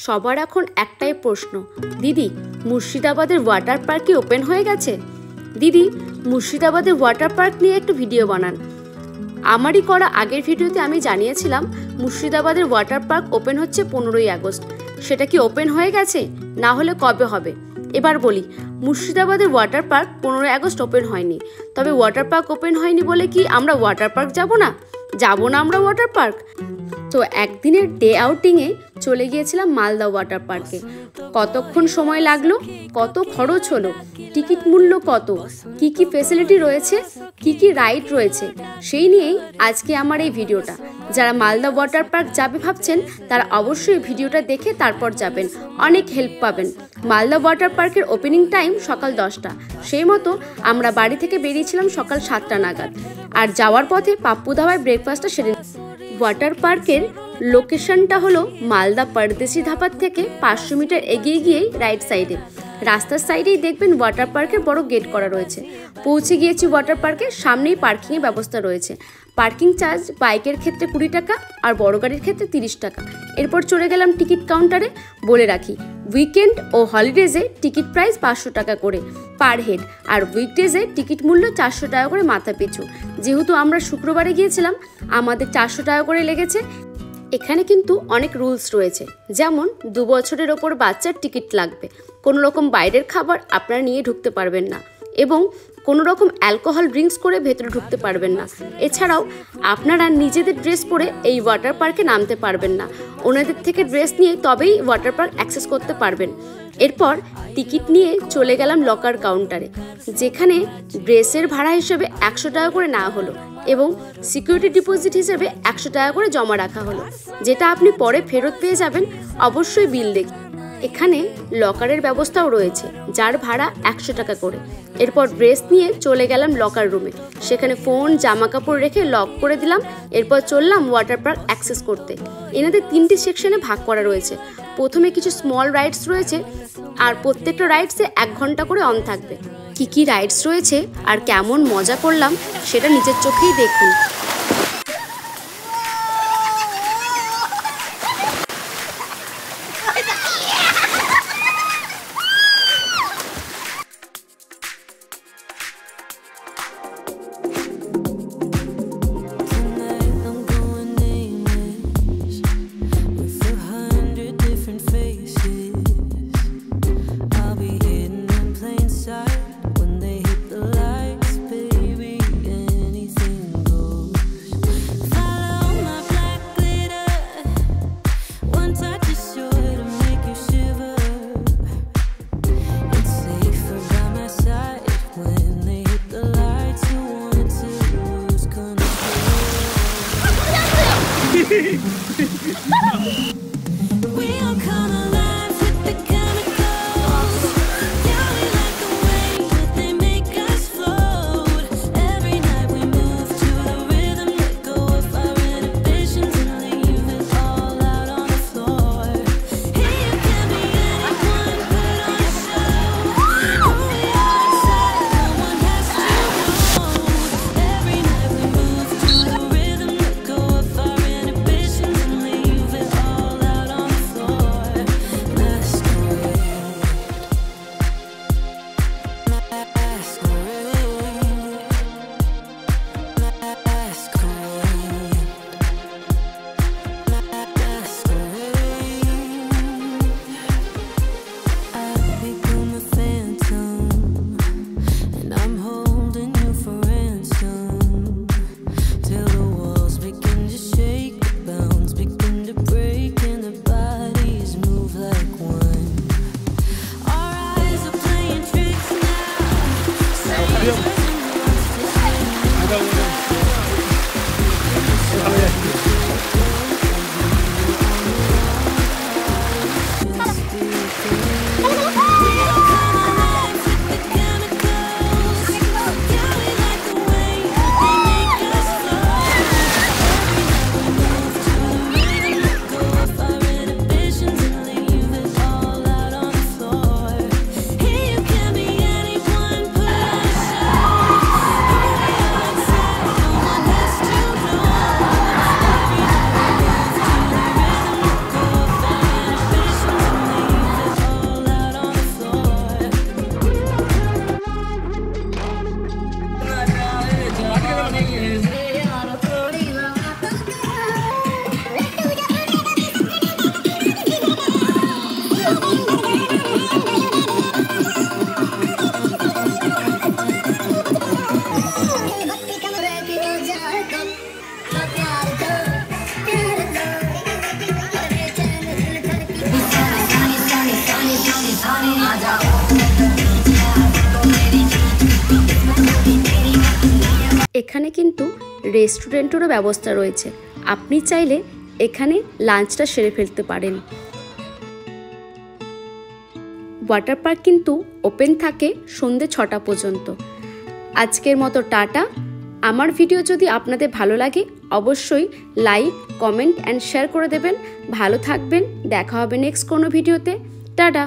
সবার এখন একটাই প্রশ্ন, দিদি মুর্শিদাবাদের ওয়াটার পার্ক কি ওপেন হয়ে গেছে? দিদি মুর্শিদাবাদের ওয়াটার পার্ক নিয়ে একটু ভিডিও বানান। আমারই করা আগের ভিডিওতে আমি জানিয়েছিলাম মুর্শিদাবাদের ওয়াটার পার্ক ওপেন হচ্ছে 15ই আগস্ট। সেটা কি ওপেন হয়ে গেছে? না হলে কবে হবে? এবার বলি, মুর্শিদাবাদের ওয়াটার পার্ক 15ই আগস্ট ওপেন হয়নি। তবে ওয়াটার পার্ক ওপেন হয়নি বলে কি আমরা ওয়াটার পার্ক যাব না? যাব না আমরা ওয়াটার পার্ক? তো একদিনের ডে আউটিংয়ে চলে গিয়েছিলাম মালদা ওয়াটার পার্কে। কতক্ষণ সময় লাগলো, কত খরচ হলো, টিকিট মূল্য কত, কি কি ফেসিলিটি রয়েছে, কি কি রাইড রয়েছে, সেই নিয়েই আজকে আমার এই ভিডিওটা। যারা মালদা ওয়াটার পার্ক যাবে ভাবছেন তারা অবশ্যই ভিডিওটা দেখে তারপর যাবেন, অনেক হেল্প পাবেন। মালদা ওয়াটার পার্কের ওপেনিং টাইম সকাল 10টা, সেই মতো আমরা বাড়ি থেকে বেরিয়েছিলাম সকাল 7টা নাগাদ। আর যাওয়ার পথে পাপ্পু ধাবায় ব্রেকফাস্টটা সেরে। ওয়াটার পার্কের লোকেশনটা হলো মালদা পরদেশি ধাবার থেকে 500 মিটার এগিয়ে গিয়েই রাইট সাইডে, রাস্তার সাইডেই দেখবেন ওয়াটার পার্কের বড় গেট করা রয়েছে। পৌঁছে গিয়েছি ওয়াটার পার্কের সামনেই পার্কিংয়ের ব্যবস্থা রয়েছে। পার্কিং চার্জ বাইকের ক্ষেত্রে 20 টাকা আর বড় গাড়ির ক্ষেত্রে 30 টাকা। এরপর চলে গেলাম টিকিট কাউন্টারে। বলে রাখি, উইকেন্ড ও হলিডেজে টিকিট প্রাইস 500 টাকা করে পার হেড, আর উইকডেজে টিকিট মূল্য 400 টাকা করে মাথা পিছু। যেহেতু আমরা শুক্রবারে গিয়েছিলাম, আমাদের 400 টাকা করে লেগেছে। এখানে কিন্তু অনেক রুলস রয়েছে, যেমন 2 বছরের ওপর বাচ্চার টিকিট লাগবে, কোনো রকম বাইরের খাবার আপনারা নিয়ে ঢুকতে পারবেন না, এবং কোনো রকম অ্যালকোহল ড্রিঙ্কস করে ভেতরে ঢুকতে পারবেন না। এছাড়াও আপনারা নিজেদের ড্রেস পরে এই ওয়াটার পার্কে নামতে পারবেন না, ওনাদের থেকে ড্রেস নিয়ে তবেই ওয়াটার পার্ক অ্যাক্সেস করতে পারবেন। এরপর টিকিট নিয়ে চলে গেলাম লকার কাউন্টারে, যেখানে ড্রেসের ভাড়া হিসেবে 100 টাকা করে নেওয়া হলো এবং সিকিউরিটি ডিপোজিট হিসেবে 100 টাকা করে জমা রাখা হলো, যেটা আপনি পরে ফেরত পেয়ে যাবেন, অবশ্যই বিল দেখে। এখানে লকারের ব্যবস্থাও রয়েছে, যার ভাড়া 100 টাকা করে। এরপর ড্রেস নিয়ে চলে গেলাম লকার রুমে, সেখানে ফোন জামা কাপড় রেখে লক করে দিলাম। এরপর চললাম ওয়াটার পার্ক অ্যাক্সেস করতে। এনাদের 3টি সেকশনে ভাগ করা রয়েছে। প্রথমে কিছু স্মল রাইডস রয়েছে, আর প্রত্যেকটা রাইডসে 1 ঘন্টা করে অন থাকবে। কি কি রাইডস রয়েছে আর কেমন মজা করলাম সেটা নিজের চোখেই দেখুন। We are coming. এখানে কিন্তু রেস্টুরেন্টেরও ব্যবস্থা রয়েছে, আপনি চাইলে এখানে লাঞ্চটা সেরে ফেলতে পারেন। ওয়াটার পার্ক কিন্তু ওপেন থাকে সন্ধ্যে 6টা পর্যন্ত। আজকের মতো টাটা। আমার ভিডিও যদি আপনাদের ভালো লাগে অবশ্যই লাইক, কমেন্ট অ্যান্ড শেয়ার করে দেবেন। ভালো থাকবেন, দেখা হবে নেক্সট কোনো ভিডিওতে। টাটা।